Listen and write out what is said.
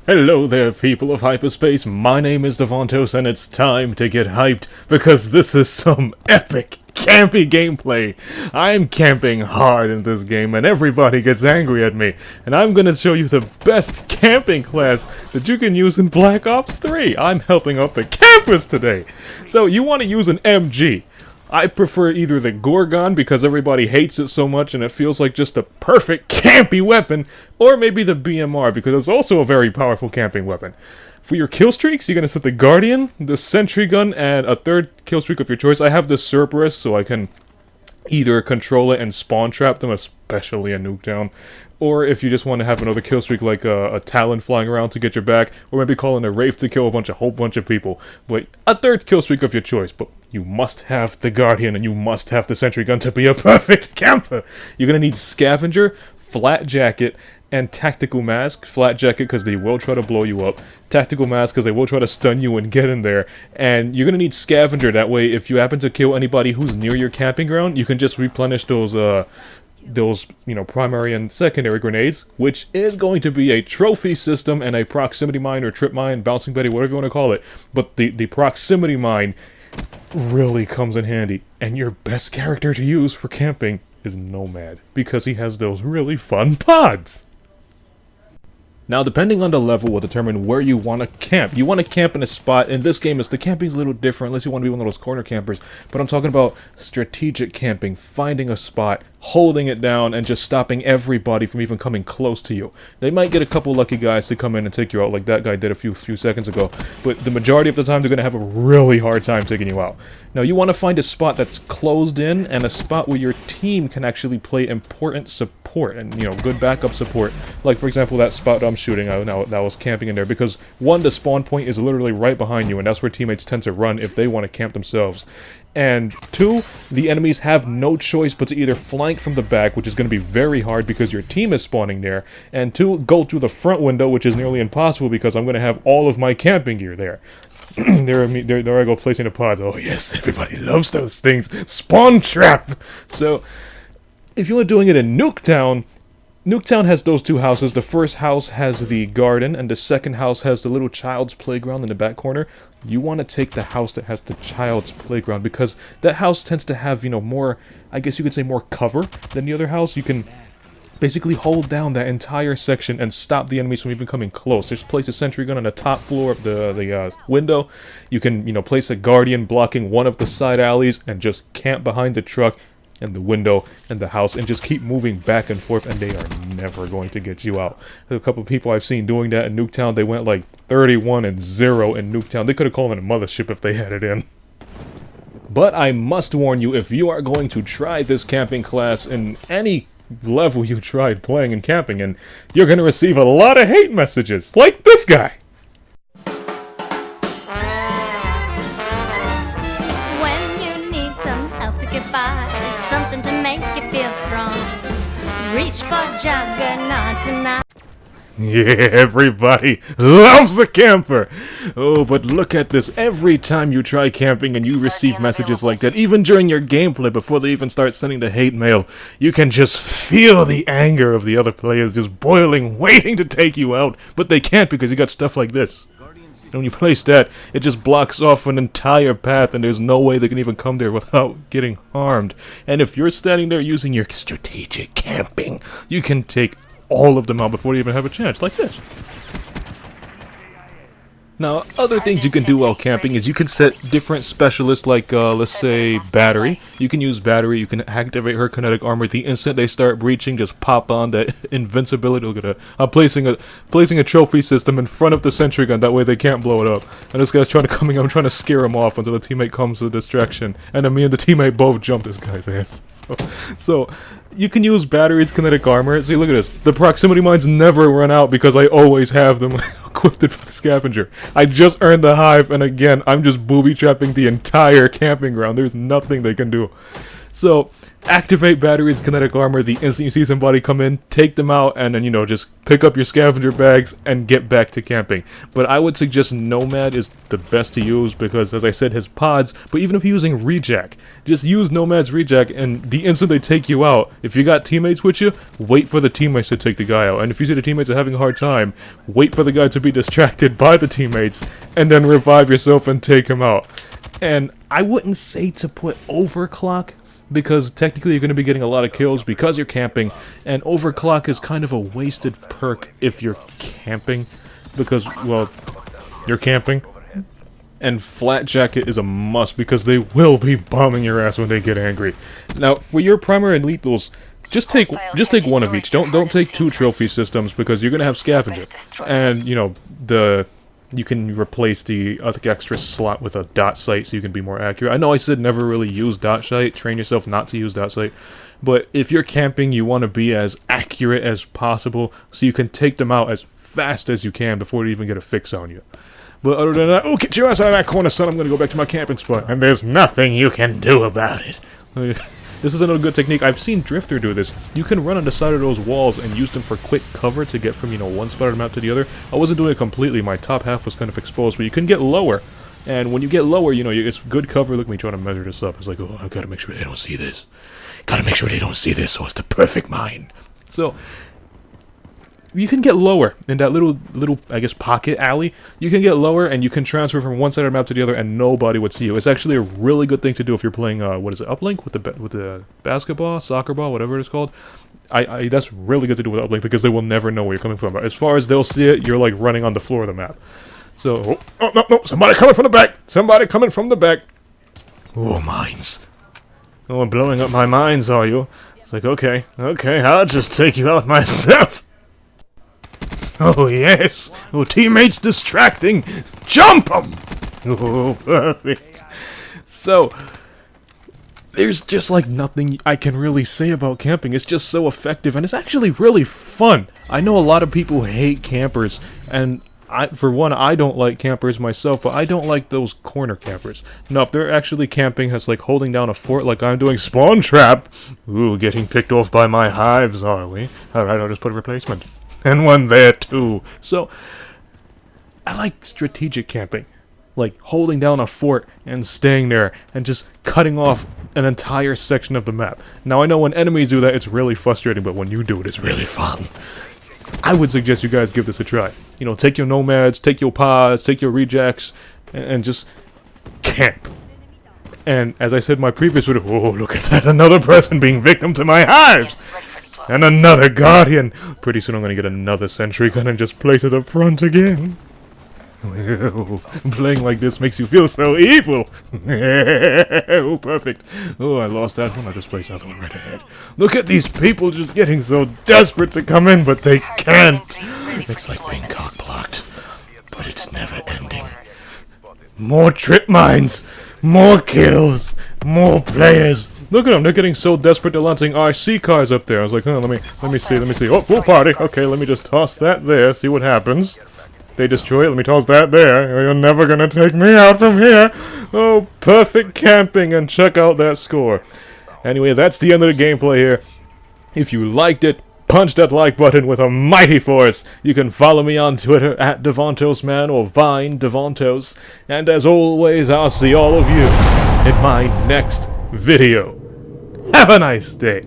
Hello there, people of hyperspace. My name is Davontos, and it's time to get hyped because this is some epic campy gameplay. I'm camping hard in this game, and everybody gets angry at me. And I'm gonna show you the best camping class that you can use in Black Ops 3. I'm helping out the campers today. So you want to use an MG. I prefer either the Gorgon because everybody hates it so much and it feels like just a perfect campy weapon, or maybe the BMR because it's also a very powerful camping weapon. For your kill streaks, you're going to set the Guardian, the Sentry Gun, and a third kill streak of your choice. I have the Cerberus so I can either control it and spawn trap them, especially in Nuketown, or if you just want to have another kill streak like a Talon flying around to get your back, or maybe calling a Wraith to kill a whole bunch of people. But a third kill streak of your choice, but you must have the Guardian and you must have the Sentry Gun to be a perfect camper. You're going to need Scavenger, Flat Jacket, and Tactical Mask. Flat Jacket because they will try to blow you up. Tactical Mask because they will try to stun you and get in there. And you're going to need Scavenger, that way if you happen to kill anybody who's near your camping ground, you can just replenish those primary and secondary grenades, which is going to be a trophy system and a proximity mine or trip mine, bouncing Betty, whatever you want to call it. But the proximity mine really comes in handy, and your best character to use for camping is Nomad, because he has those really fun pods. Now, depending on the level will determine where you want to camp. You want to camp in a spot. In this game, the camping's a little different, unless you want to be one of those corner campers. But I'm talking about strategic camping, finding a spot, holding it down, and just stopping everybody from even coming close to you. They might get a couple lucky guys to come in and take you out, like that guy did a few seconds ago. But the majority of the time, they're going to have a really hard time taking you out. Now, you want to find a spot that's closed in, and a spot where your team can actually play important support, and, good backup support. Like, for example, that spot I'm shooting that was camping in there, because one, the spawn point is literally right behind you, and that's where teammates tend to run if they want to camp themselves. And two, the enemies have no choice but to either flank from the back, which is going to be very hard because your team is spawning there, and two, go through the front window, which is nearly impossible because I'm going to have all of my camping gear there. there I go placing the pods. Oh yes, everybody loves those things. Spawn trap! So, if you are doing it in Nuketown, Nuketown has those two houses. The first house has the garden, and the second house has the little child's playground in the back corner. You want to take the house that has the child's playground, because that house tends to have, more, I guess you could say, more cover than the other house. You can basically hold down that entire section and stop the enemies from even coming close. Just place a sentry gun on the top floor of the window. You can, place a guardian blocking one of the side alleys and just camp behind the truck and the window and the house and just keep moving back and forth, and they are never going to get you out. There's a couple of people I've seen doing that in Nuketown. They went like 31-0 in Nuketown. They could have called it a mothership if they had it in. But I must warn you, if you are going to try this camping class in any level you tried playing and camping in, you're going to receive a lot of hate messages, like this guy. When you need some help to get by, something to make you feel strong, reach for Juggernaut tonight. Yeah, everybody loves a camper! Oh, but look at this. Every time you try camping and you receive messages like that, even during your gameplay, before they even start sending the hate mail, you can just feel the anger of the other players just boiling, waiting to take you out, but they can't because you got stuff like this. And when you place that, it just blocks off an entire path, and there's no way they can even come there without getting harmed. And if you're standing there using your strategic camping, you can take all of them out before you even have a chance, like this. Now, other things you can do while camping is you can set different specialists, like, let's say, Battery. You can use Battery, you can activate her kinetic armor. The instant they start breaching, just pop on that invincibility. Look at that. I'm placing a trophy system in front of the sentry gun, that way they can't blow it up. And this guy's trying to come in, I'm trying to scare him off until the teammate comes to the distraction. And then me and the teammate both jump this guy's ass. So you can use Battery's kinetic armor. See, look at this. The proximity mines never run out because I always have them equipped with Scavenger. I just earned the hive, and again, I'm just booby trapping the entire camping ground. There's nothing they can do. So, activate batteries, kinetic armor, the instant you see somebody come in, take them out, and then, you know, just pick up your scavenger bags and get back to camping. But I would suggest Nomad is the best to use because, as I said, his pods, but even if you're using Rejack, just use Nomad's Rejack, and the instant they take you out, if you got teammates with you, wait for the teammates to take the guy out. And if you see the teammates are having a hard time, wait for the guy to be distracted by the teammates, and then revive yourself and take him out. And I wouldn't say to put overclock, because technically you're going to be getting a lot of kills because you're camping, and overclock is kind of a wasted perk if you're camping, because, well, you're camping. And flat jacket is a must because they will be bombing your ass when they get angry. Now, for your primary and lethals, just take one of each. Don't take 2 trophy systems because you're going to have scavenger. And, you know, you can replace the extra slot with a dot sight so you can be more accurate. I know I said never really use dot sight, train yourself not to use dot sight, but if you're camping, you want to be as accurate as possible so you can take them out as fast as you can before they even get a fix on you. But other than that, oh, get your ass out of that corner, son, I'm going to go back to my camping spot. And there's nothing you can do about it. This is another good technique. I've seen Drifter do this. You can run on the side of those walls and use them for quick cover to get from, you know, one spot of the map to the other. I wasn't doing it completely. My top half was kind of exposed, but you can get lower. And when you get lower, you know, it's good cover. Look at me trying to measure this up. It's like, oh, I gotta make sure they don't see this. Gotta make sure they don't see this, so it's the perfect mine. So, you can get lower in that little, I guess, pocket alley. You can get lower, and you can transfer from one side of the map to the other, and nobody would see you. It's actually a really good thing to do if you're playing, what is it, uplink with the basketball, soccer ball, whatever it's called. That's really good to do with uplink because they will never know where you're coming from. As far as they'll see it, you're like running on the floor of the map. So, oh, no, somebody coming from the back! Somebody coming from the back! Oh, mines. Oh, blowing up my mines, are you? It's like, okay, I'll just take you out myself! Oh, yes! Oh, teammates distracting! Jump 'em! Oh, perfect. So, there's just like nothing I can really say about camping. It's just so effective, and it's actually really fun. I know a lot of people hate campers, and for one, I don't like campers myself, but I don't like those corner campers. Now, if they're actually camping as like holding down a fort like I'm doing, spawn trap! Ooh, getting picked off by my hives, are we? Alright, I'll just put a replacement. And one there too. So, I like strategic camping. Like holding down a fort and staying there and just cutting off an entire section of the map. Now I know when enemies do that it's really frustrating, but when you do it, it's really fun. I would suggest you guys give this a try. You know, take your nomads, take your pods, take your rejects, and just camp. And as I said in my previous video, oh, look at that, another person being victim to my hives! And another guardian! Pretty soon I'm gonna get another sentry gun and just place it up front again. Playing like this makes you feel so evil! Oh, perfect. Oh, I lost that one. I'll just place another one right ahead. Look at these people just getting so desperate to come in, but they can't! It's like being cock-blocked. But it's never ending. More trip mines! More kills! More players! Look at them, they're getting so desperate they're launching RC cars up there. I was like, oh, let me see. Oh, full party. Okay, let me just toss that there, see what happens. They destroy it, let me toss that there. You're never gonna take me out from here. Oh, perfect camping, and check out that score. Anyway, that's the end of the gameplay here. If you liked it, punch that like button with a mighty force. You can follow me on Twitter at DavontosMan or Vine Davontos. And as always, I'll see all of you in my next video. Have a nice day.